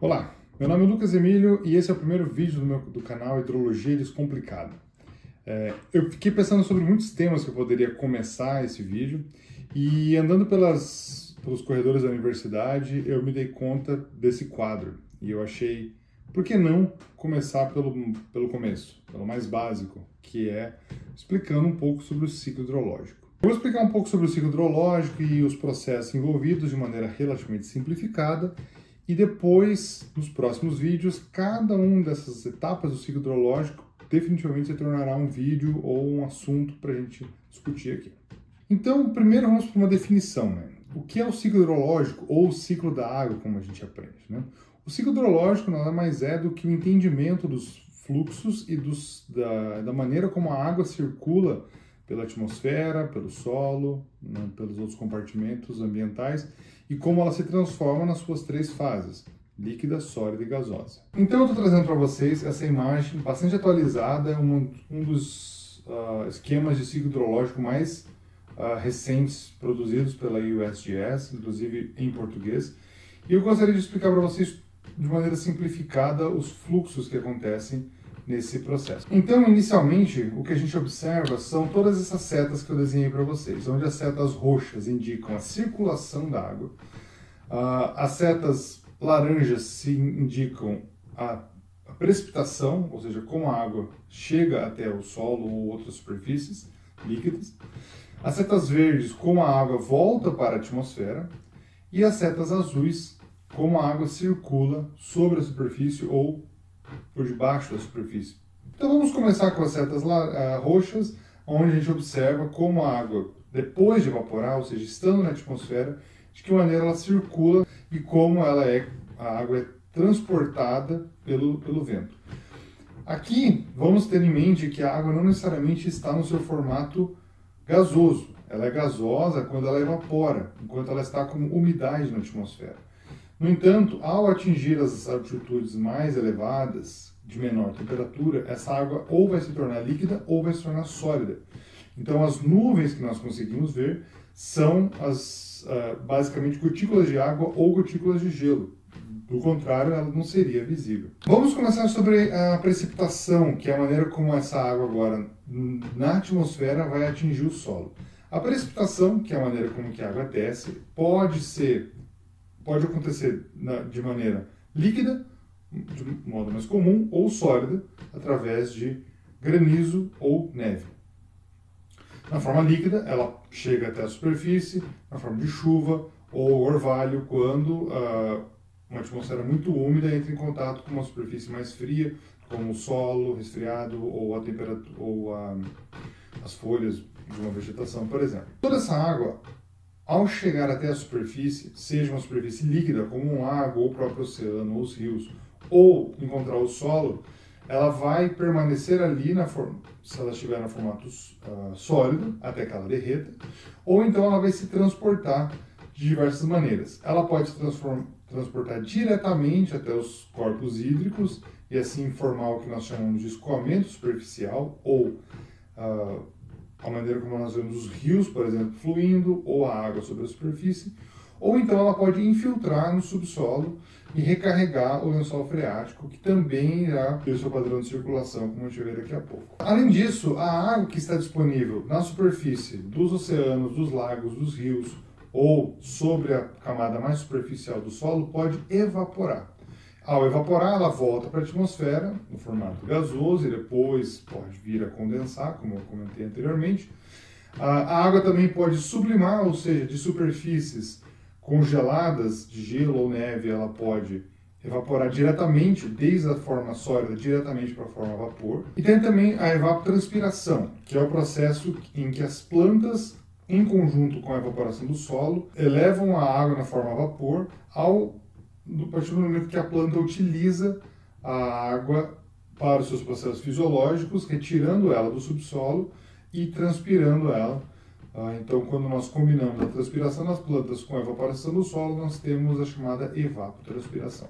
Olá, meu nome é Lucas Emílio e esse é o primeiro vídeo do canal Hidrologia Descomplicada. Eu fiquei pensando sobre muitos temas que eu poderia começar esse vídeo e andando pelos corredores da universidade eu me dei conta desse quadro e eu achei, por que não começar pelo começo, pelo mais básico, que é explicando um pouco sobre o ciclo hidrológico. Eu vou explicar um pouco sobre o ciclo hidrológico e os processos envolvidos de maneira relativamente simplificada. E depois, nos próximos vídeos, cada uma dessas etapas do ciclo hidrológico definitivamente se tornará um vídeo ou um assunto para a gente discutir aqui. Então, primeiro vamos para uma definição, né? O que é o ciclo hidrológico ou o ciclo da água, como a gente aprende, né? O ciclo hidrológico nada mais é do que o entendimento dos fluxos e da maneira como a água circula pela atmosfera, pelo solo, né, pelos outros compartimentos ambientais e como ela se transforma nas suas três fases, líquida, sólida e gasosa. Então eu estou trazendo para vocês essa imagem bastante atualizada, um dos esquemas de ciclo hidrológico mais recentes produzidos pela USGS, inclusive em português, e eu gostaria de explicar para vocês de maneira simplificada os fluxos que acontecem nesse processo. Então, inicialmente, o que a gente observa são todas essas setas que eu desenhei para vocês, onde as setas roxas indicam a circulação da água, as setas laranjas indicam a precipitação, ou seja, como a água chega até o solo ou outras superfícies líquidas, as setas verdes, como a água volta para a atmosfera, e as setas azuis, como a água circula sobre a superfície ou por debaixo da superfície. Então vamos começar com as setas roxas, onde a gente observa como a água, depois de evaporar, ou seja, estando na atmosfera, de que maneira ela circula e como a água é transportada pelo vento. Aqui vamos ter em mente que a água não necessariamente está no seu formato gasoso. Ela é gasosa quando ela evapora, enquanto ela está com umidade na atmosfera. No entanto, ao atingir as altitudes mais elevadas, de menor temperatura, essa água ou vai se tornar líquida ou vai se tornar sólida. Então, as nuvens que nós conseguimos ver são basicamente gotículas de água ou gotículas de gelo. Do contrário, ela não seria visível. Vamos começar sobre a precipitação, que é a maneira como essa água agora, na atmosfera, vai atingir o solo. A precipitação, que é a maneira como que a água desce, pode acontecer de maneira líquida, de modo mais comum, ou sólida, através de granizo ou neve. Na forma líquida, ela chega até a superfície, na forma de chuva ou orvalho, quando uma atmosfera muito úmida entra em contato com uma superfície mais fria, como o solo resfriado ou a temperatura ou as folhas de uma vegetação, por exemplo. Toda essa água, ao chegar até a superfície, seja uma superfície líquida, como um lago, ou o próprio oceano, ou os rios, ou encontrar o solo, ela vai permanecer ali, se ela estiver no formato sólido, até que ela derreta, ou então ela vai se transportar de diversas maneiras. Ela pode se transportar diretamente até os corpos hídricos, e assim formar o que nós chamamos de escoamento superficial, ou a maneira como nós vemos os rios, por exemplo, fluindo, ou a água sobre a superfície, ou então ela pode infiltrar no subsolo e recarregar o lençol freático, que também irá ter seu padrão de circulação, como a gente vai ver daqui a pouco. Além disso, a água que está disponível na superfície dos oceanos, dos lagos, dos rios, ou sobre a camada mais superficial do solo, pode evaporar. Ao evaporar, ela volta para a atmosfera, no formato gasoso, e depois pode vir a condensar, como eu comentei anteriormente. A água também pode sublimar, ou seja, de superfícies congeladas, de gelo ou neve, ela pode evaporar diretamente, desde a forma sólida, diretamente para a forma vapor. E tem também a evapotranspiração, que é o processo em que as plantas, em conjunto com a evaporação do solo, elevam a água na forma vapor a partir do momento que a planta utiliza a água para os seus processos fisiológicos, retirando ela do subsolo e transpirando ela. Então, quando nós combinamos a transpiração das plantas com a evaporação do solo, nós temos a chamada evapotranspiração.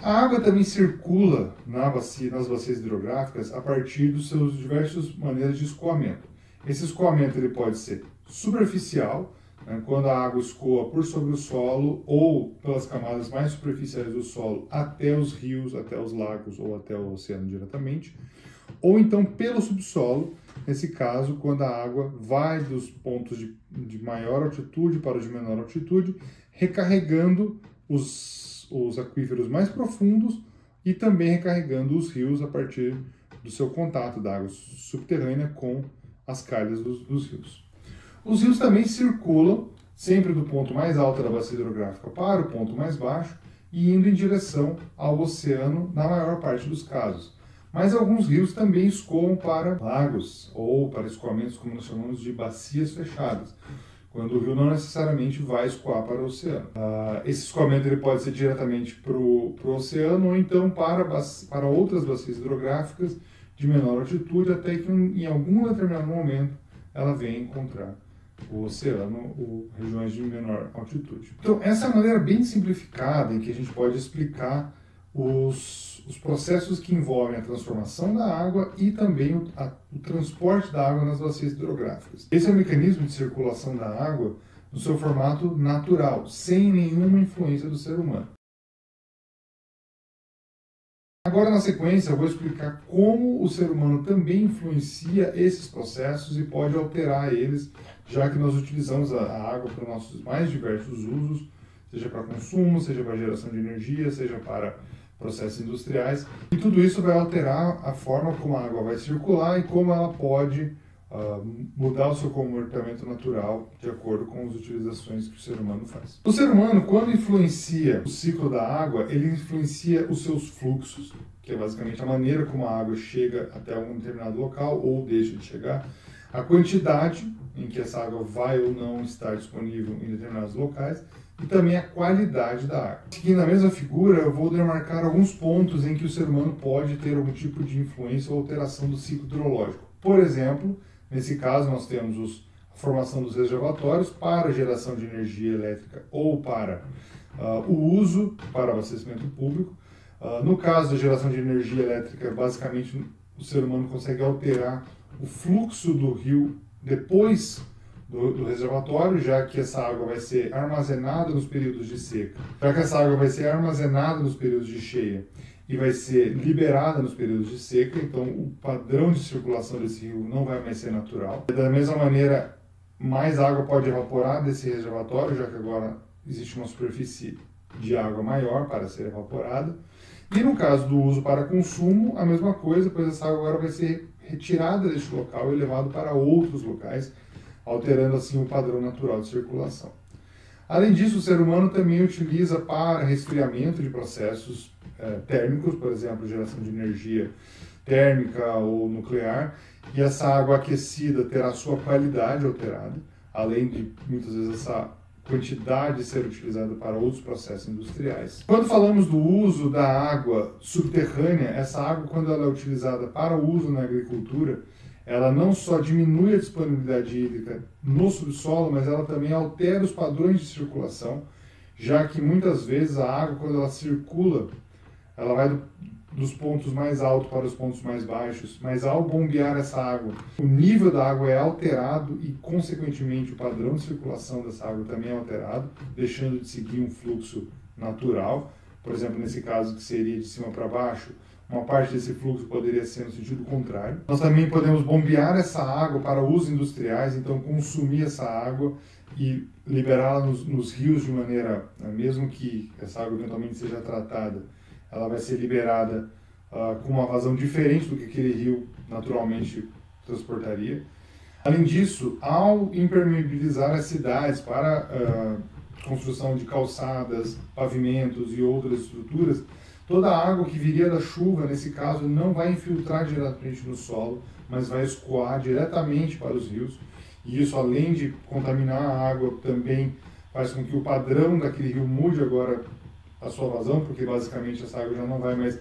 A água também circula nas bacias hidrográficas a partir dos seus diversas maneiras de escoamento. Esse escoamento ele pode ser superficial, né, quando a água escoa por sobre o solo ou pelas camadas mais superficiais do solo até os rios, até os lagos ou até o oceano diretamente, ou então pelo subsolo, nesse caso, quando a água vai dos pontos de maior altitude para os de menor altitude, recarregando os aquíferos mais profundos e também recarregando os rios a partir do seu contato da água subterrânea com as calhas dos rios. Os rios também circulam sempre do ponto mais alto da bacia hidrográfica para o ponto mais baixo e indo em direção ao oceano na maior parte dos casos. Mas alguns rios também escoam para lagos ou para escoamentos, como nós chamamos de bacias fechadas, quando o rio não necessariamente vai escoar para o oceano. Esse escoamento ele pode ser diretamente para o oceano ou então para outras bacias hidrográficas de menor altitude, até que em algum determinado momento ela venha encontrar o oceano ou regiões de menor altitude. Então, essa é a maneira bem simplificada em que a gente pode explicar os processos que envolvem a transformação da água e também o transporte da água nas bacias hidrográficas. Esse é o mecanismo de circulação da água no seu formato natural, sem nenhuma influência do ser humano. Agora, na sequência, eu vou explicar como o ser humano também influencia esses processos e pode alterar eles, já que nós utilizamos a água para nossos mais diversos usos, seja para consumo, seja para geração de energia, seja para processos industriais. E tudo isso vai alterar a forma como a água vai circular e como ela pode mudar o seu comportamento natural de acordo com as utilizações que o ser humano faz. O ser humano, quando influencia o ciclo da água, ele influencia os seus fluxos, que é basicamente a maneira como a água chega até um determinado local ou deixa de chegar, a quantidade em que essa água vai ou não estar disponível em determinados locais e também a qualidade da água. Seguindo a mesma figura, eu vou demarcar alguns pontos em que o ser humano pode ter algum tipo de influência ou alteração do ciclo hidrológico. Por exemplo, nesse caso, nós temos a formação dos reservatórios para geração de energia elétrica ou para o uso para abastecimento público. No caso da geração de energia elétrica, basicamente o ser humano consegue alterar o fluxo do rio depois do reservatório, já que essa água vai ser armazenada nos períodos de seca. Já que essa água vai ser armazenada nos períodos de cheia e vai ser liberada nos períodos de seca, então o padrão de circulação desse rio não vai mais ser natural. Da mesma maneira, mais água pode evaporar desse reservatório, já que agora existe uma superfície de água maior para ser evaporada. E no caso do uso para consumo, a mesma coisa, pois essa água agora vai ser retirada deste local e levada para outros locais, alterando assim o padrão natural de circulação. Além disso, o ser humano também utiliza para resfriamento de processos térmicos, por exemplo, geração de energia térmica ou nuclear, e essa água aquecida terá sua qualidade alterada, além de muitas vezes essa quantidade ser utilizada para outros processos industriais. Quando falamos do uso da água subterrânea, essa água, quando ela é utilizada para o uso na agricultura, ela não só diminui a disponibilidade hídrica no subsolo, mas ela também altera os padrões de circulação, já que muitas vezes a água, quando ela circula, ela vai dos pontos mais altos para os pontos mais baixos, mas ao bombear essa água, o nível da água é alterado e, consequentemente, o padrão de circulação dessa água também é alterado, deixando de seguir um fluxo natural. Por exemplo, nesse caso que seria de cima para baixo, uma parte desse fluxo poderia ser no sentido contrário. Nós também podemos bombear essa água para usos industriais, então consumir essa água e liberá-la nos rios de maneira, mesmo que essa água eventualmente seja tratada, ela vai ser liberada com uma vazão diferente do que aquele rio naturalmente transportaria. Além disso, ao impermeabilizar as cidades para construção de calçadas, pavimentos e outras estruturas, toda a água que viria da chuva, nesse caso, não vai infiltrar diretamente no solo, mas vai escoar diretamente para os rios. E isso, além de contaminar a água, também faz com que o padrão daquele rio mude agora a sua vazão, porque basicamente essa água já não vai mais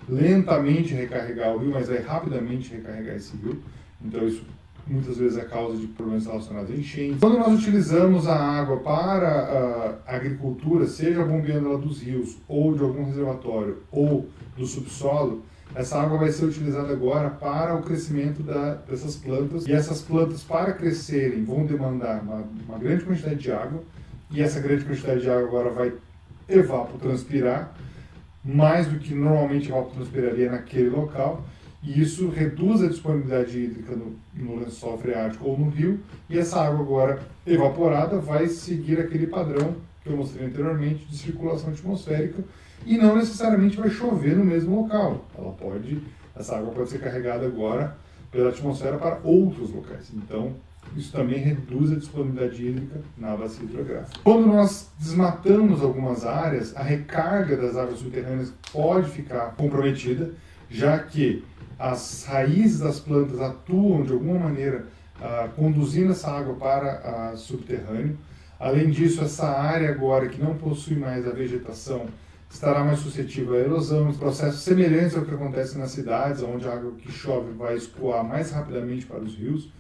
lentamente recarregar o rio, mas vai rapidamente recarregar esse rio. Então isso muitas vezes é causa de problemas relacionados a enchentes. Quando nós utilizamos a água para a agricultura, seja bombeando ela dos rios, ou de algum reservatório, ou do subsolo, essa água vai ser utilizada agora para o crescimento dessas plantas, e essas plantas, para crescerem, vão demandar uma grande quantidade de água, e essa grande quantidade de água agora vai evapotranspirar, mais do que normalmente evapotranspiraria naquele local, e isso reduz a disponibilidade hídrica no lençol freático ou no rio, e essa água agora evaporada vai seguir aquele padrão que eu mostrei anteriormente de circulação atmosférica, e não necessariamente vai chover no mesmo local. Essa água pode ser carregada agora pela atmosfera para outros locais. Então, isso também reduz a disponibilidade hídrica na bacia hidrográfica. Quando nós desmatamos algumas áreas, a recarga das águas subterrâneas pode ficar comprometida, já que as raízes das plantas atuam de alguma maneira conduzindo essa água para subterrâneo. Além disso, essa área agora que não possui mais a vegetação estará mais suscetível à erosão, processos semelhantes ao que acontece nas cidades, onde a água que chove vai escoar mais rapidamente para os rios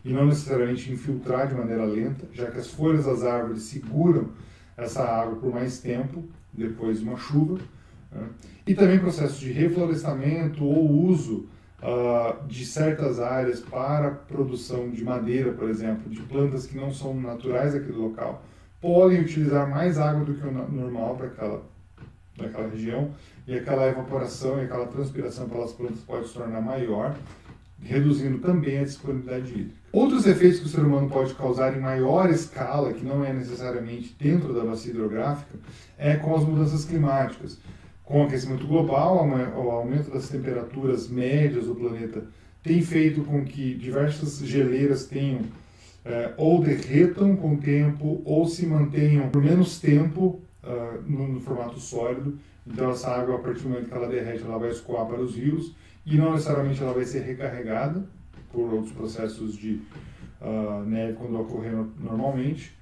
e não necessariamente infiltrar de maneira lenta, já que as folhas das árvores seguram essa água por mais tempo depois de uma chuva. E também processos de reflorestamento ou uso de certas áreas para produção de madeira, por exemplo, de plantas que não são naturais daquele local, podem utilizar mais água do que o normal para daquela região, e aquela evaporação e aquela transpiração pelas plantas pode se tornar maior, reduzindo também a disponibilidade hídrica. Outros efeitos que o ser humano pode causar em maior escala, que não é necessariamente dentro da bacia hidrográfica, é com as mudanças climáticas. Com o aquecimento global, o aumento das temperaturas médias do planeta tem feito com que diversas geleiras tenham ou derretam com o tempo ou se mantenham por menos tempo no formato sólido. Então essa água, a partir do momento que ela derrete, ela vai escoar para os rios e não necessariamente ela vai ser recarregada por outros processos de neve quando ocorrer normalmente.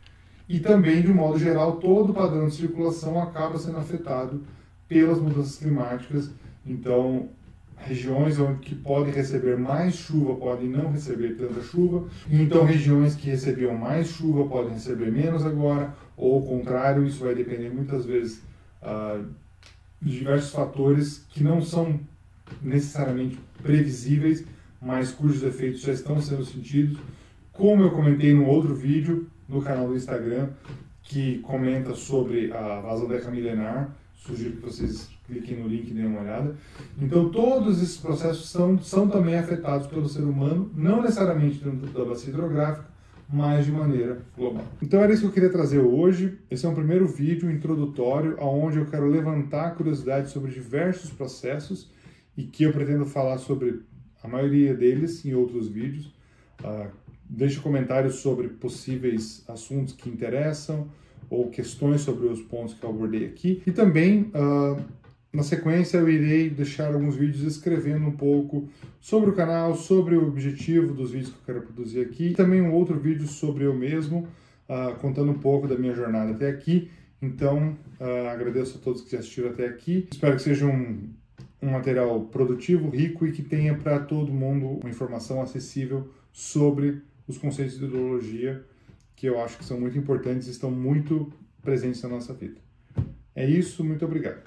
E também, de um modo geral, todo o padrão de circulação acaba sendo afetado pelas mudanças climáticas. Então, regiões que podem receber mais chuva podem não receber tanta chuva, e então regiões que recebiam mais chuva podem receber menos agora, ou o contrário. Isso vai depender muitas vezes de diversos fatores que não são necessariamente previsíveis, mas cujos efeitos já estão sendo sentidos, como eu comentei no outro vídeo no canal do Instagram, que comenta sobre a vazão decamilenar. Sugiro que vocês cliquem no link e deem uma olhada. Então, todos esses processos são também afetados pelo ser humano, não necessariamente dentro da bacia hidrográfica, mas de maneira global. Então, era isso que eu queria trazer hoje. Esse é um primeiro vídeo introdutório, onde eu quero levantar curiosidades sobre diversos processos e que eu pretendo falar sobre a maioria deles em outros vídeos. Deixe comentários sobre possíveis assuntos que interessam, ou questões sobre os pontos que eu abordei aqui. E também, na sequência, eu irei deixar alguns vídeos escrevendo um pouco sobre o canal, sobre o objetivo dos vídeos que eu quero produzir aqui. E também um outro vídeo sobre eu mesmo, contando um pouco da minha jornada até aqui. Então, agradeço a todos que assistiram até aqui. Espero que seja um material produtivo, rico e que tenha para todo mundo uma informação acessível sobre os conceitos de hidrologia, que eu acho que são muito importantes e estão muito presentes na nossa vida. É isso, muito obrigado.